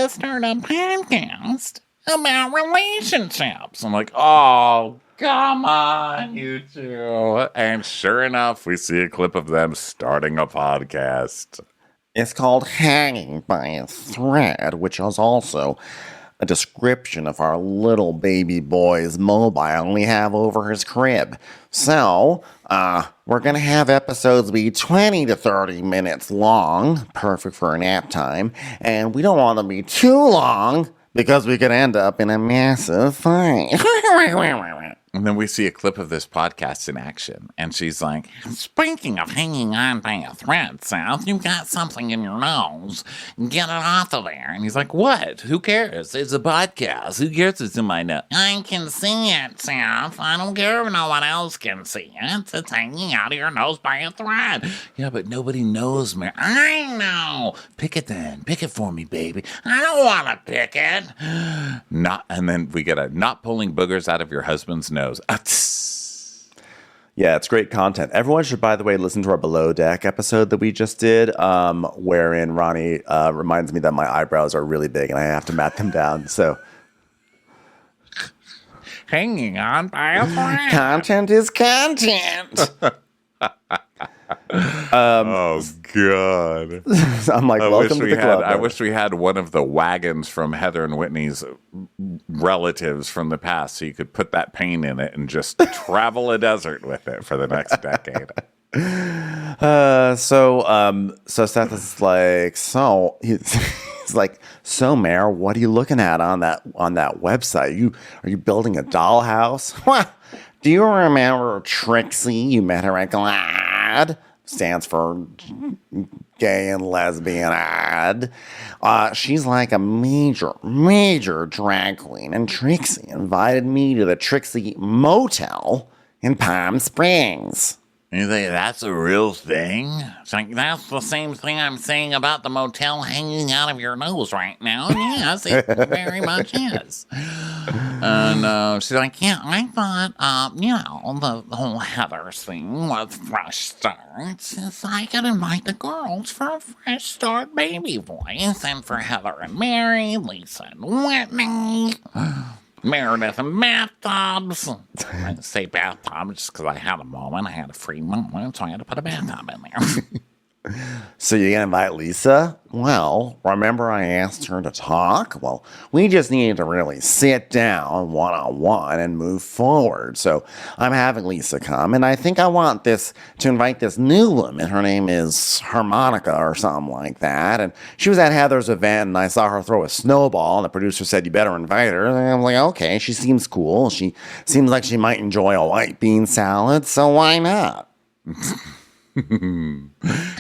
start a podcast about relationships. I'm like, oh, come on, you two. And sure enough, we see a clip of them starting a podcast. It's called Hanging by a Thread, which is also a description of our little baby boy's mobile we have over his crib. So, we're going to have episodes be 20 to 30 minutes long, perfect for a nap time, and we don't want them to be too long because we could end up in a massive fight. And then we see a clip of this podcast in action. And she's like, speaking of hanging on by a thread, South, you've got something in your nose. Get it off of there. And he's like, what? Who cares? It's a podcast. Who cares it's in my nose? I can see it, South. I don't care if no one else can see it. It's hanging out of your nose by a thread. Yeah, but nobody knows me. I know. Pick it then. Pick it for me, baby. I don't want to pick it. And then we get a not pulling boogers out of your husband's nose. Yeah, it's great content. Everyone should, by the way, listen to our Below Deck episode that we just did, wherein Ronnie reminds me that my eyebrows are really big and I have to mat them down. So, hanging on by a thread. Content is content. Oh God! I'm like, welcome to the club. I wish we had one of the wagons from Heather and Whitney's relatives from the past, so you could put that paint in it and just travel a desert with it for the next decade. So Seth is like, he's like, so Mare, what are you looking at on that website? Are you building a dollhouse? Do you remember Trixie? You met her at GLAD. Stands for gay and lesbian ad. She's like a major drag queen, and Trixie invited me to the Trixie Motel in Palm Springs. You think that's a real thing? It's like, that's the same thing I'm saying about the motel hanging out of your nose right now. Yes, it very much is. And she's like, yeah, I thought, the whole Heather's thing was fresh starts. It's I could invite the girls for a fresh start baby voice, and for Heather and Mary, Lisa and Whitney. Meredith and bathtubs. I didn't say bathtub just because I had a moment. I had a free moment, so I had to put a bathtub in there. So you're going to invite Lisa? Well, remember I asked her to talk? Well, we just needed to really sit down one-on-one and move forward. So I'm having Lisa come, and I think I want to invite this new woman. Her name is Harmonica or something like that. And she was at Heather's event, and I saw her throw a snowball, and the producer said, you better invite her. And I'm like, okay, she seems cool. She seems like she might enjoy a white bean salad, so why not?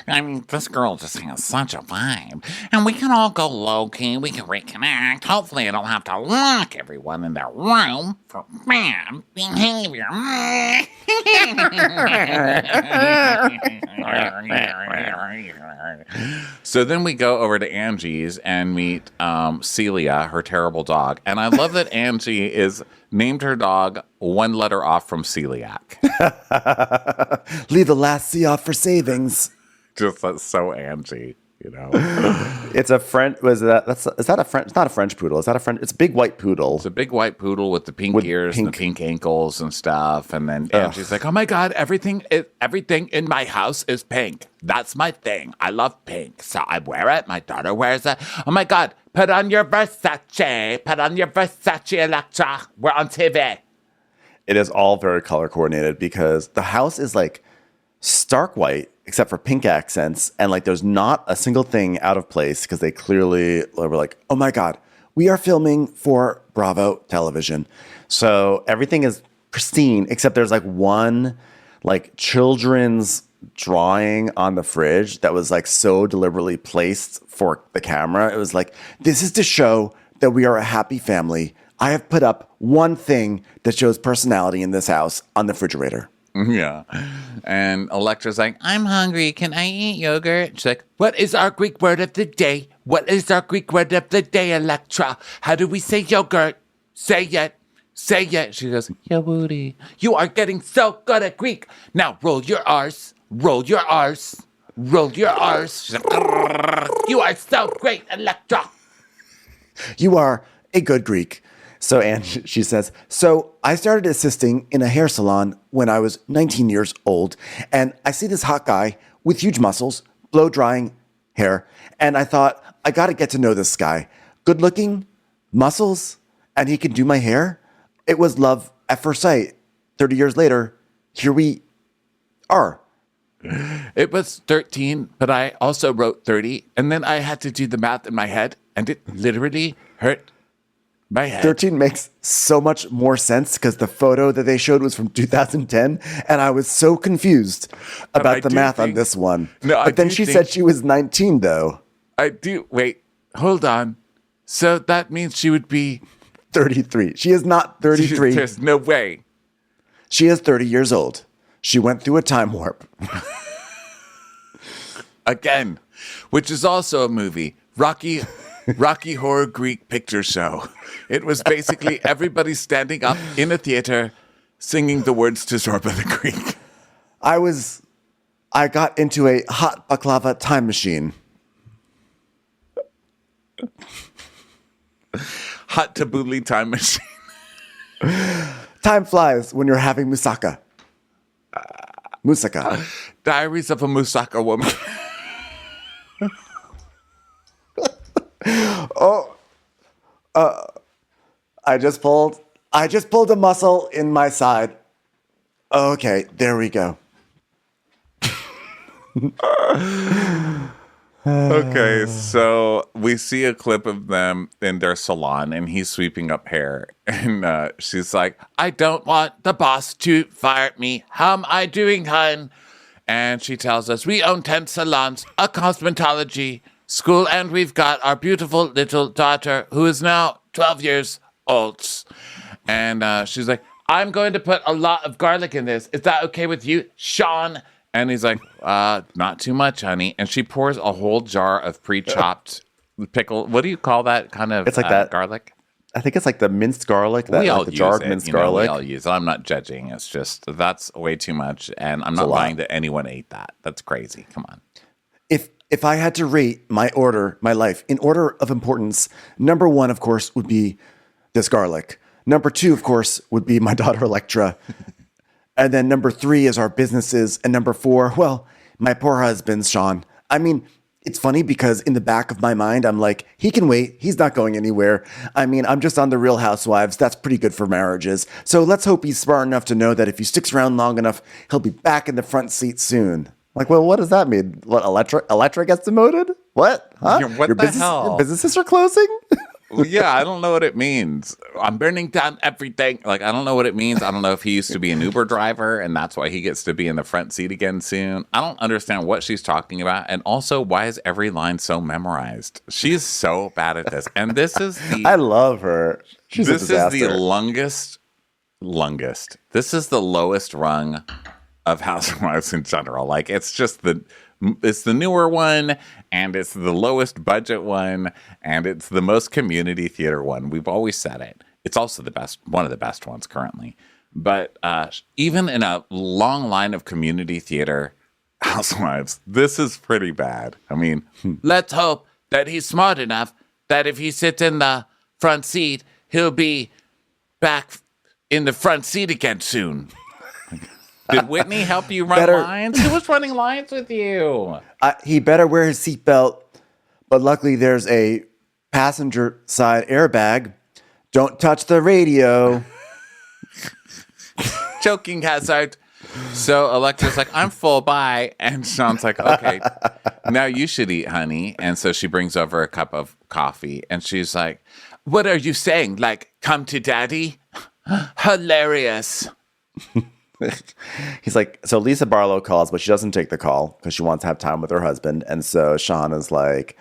I mean, this girl just has such a vibe. And we can all go low-key. We can reconnect. Hopefully I don't have to lock everyone in their room for bad behavior. So then we go over to Angie's and meet Celia, her terrible dog. And I love that Angie is named her dog one letter off from celiac. Leave the last C off for savings. Just that's so Angie, you know. It's a French. Is that a French? It's not a French poodle. Is that a French? It's a big white poodle. It's a big white poodle with the pink ears and the pink ankles and stuff. And then Angie's like, "Oh my God, everything in my house is pink. That's my thing. I love pink, so I wear it. My daughter wears it. Oh my God, put on your Versace. Put on your Versace, Electra. We're on TV." It is all very color coordinated because the house is like stark white except for pink accents, and like there's not a single thing out of place because they clearly were like, oh my God, we are filming for Bravo television. So everything is pristine except there's like one like children's drawing on the fridge that was like so deliberately placed for the camera. It was like, this is to show that we are a happy family. I have put up one thing that shows personality in this house on the refrigerator. Yeah. And Electra's like, I'm hungry. Can I eat yogurt? She's like, what is our Greek word of the day? What is our Greek word of the day, Electra? How do we say yogurt? Say it. Say it. She goes, Yawooty. You are getting so good at Greek. Now roll your R's. Roll your R's. Roll your R's. She's like, you are so great, Electra. You are a good Greek. So Angie, she says, so I started assisting in a hair salon when I was 19 years old, and I see this hot guy with huge muscles, blow drying hair, and I thought, I got to get to know this guy. Good looking, muscles, and he can do my hair. It was love at first sight. 30 years later, here we are. It was 13, but I also wrote 30, and then I had to do the math in my head, and it literally hurt my head. 13 makes so much more sense because the photo that they showed was from 2010, and I was so confused about the math on this one. But then she said she was 19, though. Wait, hold on. So that means she would be 33. She is not 33. There's no way. She is 30 years old. She went through a time warp. Again, which is also a movie. Rocky Horror Greek Picture Show. It was basically everybody standing up in a theater singing the words to Zorba the Greek. I got into a hot baklava time machine. Hot tabbouleh time machine. Time flies when you're having moussaka. Moussaka. Diaries of a Moussaka Woman. I just pulled a muscle in my side. Okay, there we go. Okay, so we see a clip of them in their salon, and he's sweeping up hair. And she's like, I don't want the boss to fire me. How am I doing, hun? And she tells us, we own 10 salons, a cosmetology school, and we've got our beautiful little daughter, who is now 12 years old. And she's like, I'm going to put a lot of garlic in this. Is that okay with you, Sean? And he's like, not too much, honey. And she pours a whole jar of pre-chopped pickle. What do you call that kind of It's like that garlic? I think it's like the minced garlic. We all the use jarred it. minced You know, garlic. we all use it. I'm not judging. It's just that's way too much. And I'm not buying that anyone ate that. That's crazy. Come on. If I had to rate my life in order of importance, number one, of course, would be this garlic. Number two, of course, would be my daughter, Electra. And then number three is our businesses. And number four, well, my poor husband, Sean. I mean, it's funny because in the back of my mind, I'm like, he can wait. He's not going anywhere. I mean, I'm just on the Real Housewives. That's pretty good for marriages. So let's hope he's smart enough to know that if he sticks around long enough, he'll be back in the front seat soon. Like, well, what does that mean? What, Electra gets demoted? What? Huh? Yeah, what the hell? Your businesses are closing? Well, yeah, I don't know what it means. I'm burning down everything. Like, I don't know what it means. I don't know if he used to be an Uber driver and that's why he gets to be in the front seat again soon. I don't understand what she's talking about. And also, why is every line so memorized? She's so bad at this. And this is the... I love her. She's a disaster. This is the longest. This is the lowest rung of Housewives in general. Like, it's the newer one, and it's the lowest budget one, and it's the most community theater one. We've always said it. It's also one of the best ones currently. But even in a long line of community theater Housewives, this is pretty bad. I mean, let's hope that he's smart enough that if he sits in the front seat, he'll be back in the front seat again soon. Did Whitney help you run lines? Who was running lines with you? He better wear his seatbelt, but luckily there's a passenger side airbag. Don't touch the radio. choking hazard. So Electra's like, I'm full, bye. And Sean's like, okay, now you should eat, honey. And so she brings over a cup of coffee and she's like, what are you saying? Like, come to daddy? Hilarious. He's like, so Lisa Barlow calls, but she doesn't take the call because she wants to have time with her husband. And so Sean is like,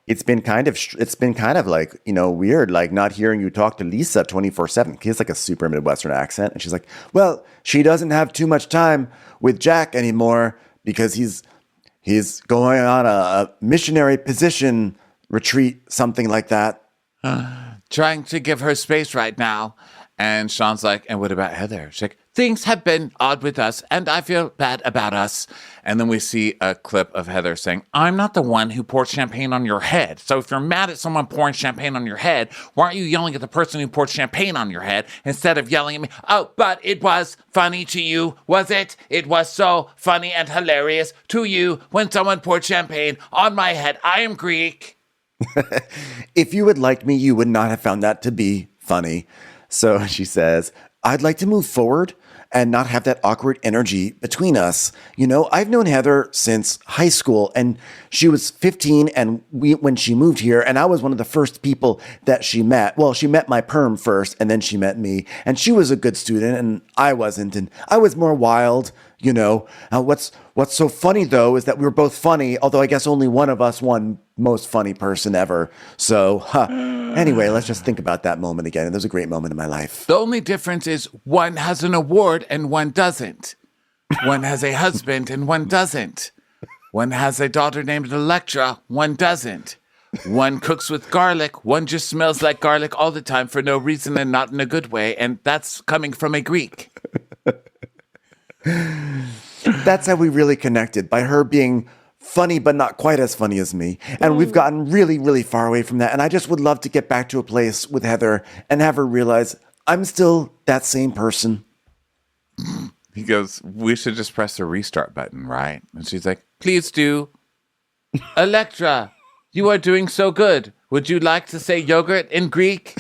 it's been kind of like, weird, like not hearing you talk to Lisa 24/7. He has like a super Midwestern accent. And she's like, well, she doesn't have too much time with Jack anymore because he's going on a missionary position retreat, something like that. Trying to give her space right now. And Sean's like, and what about Heather? She's like, things have been odd with us, and I feel bad about us. And then we see a clip of Heather saying, I'm not the one who poured champagne on your head. So if you're mad at someone pouring champagne on your head, why aren't you yelling at the person who poured champagne on your head instead of yelling at me? Oh, but it was funny to you, was it? It was so funny and hilarious to you when someone poured champagne on my head. I am Greek. If you had liked me, you would not have found that to be funny. So she says, I'd like to move forward and not have that awkward energy between us. I've known Heather since high school, and she was 15 and when she moved here, and I was one of the first people that she met. Well, she met my perm first, and then she met me, and she was a good student, and I wasn't, and I was more wild. What's so funny, though, is that we were both funny, although I guess only one of us won most funny person ever. So, anyway, let's just think about that moment again. It was a great moment in my life. The only difference is one has an award and one doesn't. One has a husband and one doesn't. One has a daughter named Electra, one doesn't. One cooks with garlic, one just smells like garlic all the time for no reason and not in a good way, and that's coming from a Greek. That's how we really connected, by her being funny but not quite as funny as me. And we've gotten really, really far away from that. And I just would love to get back to a place with Heather and have her realize I'm still that same person. He goes, we should just press the restart button, right? And she's like, please do. Electra, you are doing so good. Would you like to say yogurt in Greek?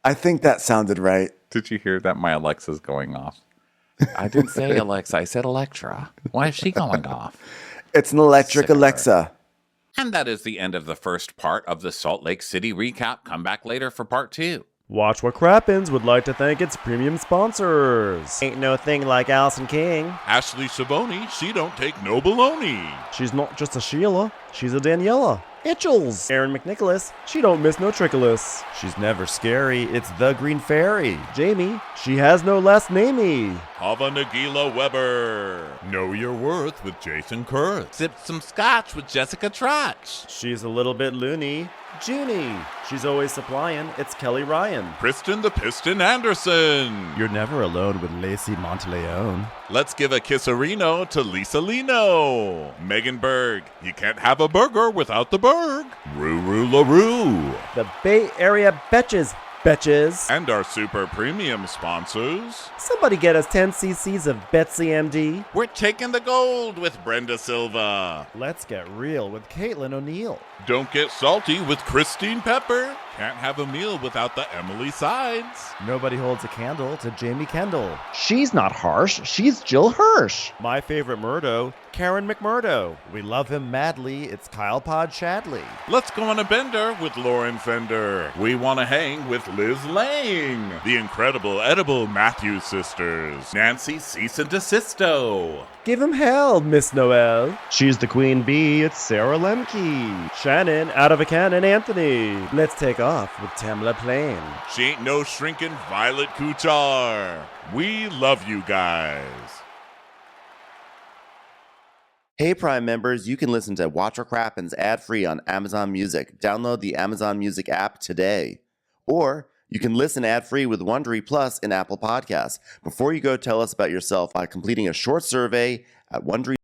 I think that sounded right. Did you hear that? My Alexa's going off. I didn't say Alexa. I said Electra. Why is she going off? It's an electric Alexa. And that is the end of the first part of the Salt Lake City recap. Come back later for part 2. Watch What Crappens would like to thank its premium sponsors. Ain't no thing like Allison King. Ashley Savoni, she don't take no baloney. She's not just a Sheila, she's a Daniela. Itchels. Aaron McNicholas, she don't miss no trickolas. She's never scary, it's the Green Fairy. Jamie, she has no last namey. Hava Nagila Weber. Know Your Worth with Jason Kurth. Sip some scotch with Jessica Trotch. She's a little bit loony. Junie, she's always supplying, it's Kelly Ryan. Kristen the Piston Anderson. You're never alone with Lacey Monteleone. Let's give a kisserino to Lisa Lino. Megan Berg, you can't have a burger without the Berg. Ruru LaRue. The Bay Area Betches. And our super premium sponsors. Somebody get us 10 cc's of Betsy MD. We're taking the gold with Brenda Silva. Let's get real with Caitlin O'Neill. Don't get salty with Christine Pepper. Can't have a meal without the Emily Sides. Nobody holds a candle to Jamie Kendall. She's not harsh, she's Jill Hirsch. My favorite Murdo, Karen McMurdo. We love him madly, it's Kyle Pod Shadley. Let's go on a bender with Lauren Fender. We want to hang with Liz Lang. The incredible edible Matthews sisters. Nancy Cease and Desisto. Give him hell, Miss Noel. She's the queen bee, it's Sarah Lemke. Shannon, out of a cannon, Anthony. Let's take off with Tamla Plain. She ain't no shrinking Violet Kuchar. We love you guys. Hey Prime members, you can listen to Watch What Crappens ad-free on Amazon Music. Download the Amazon Music app today. Or you can listen ad-free with Wondery Plus in Apple Podcasts. Before you go, tell us about yourself by completing a short survey at Wondery.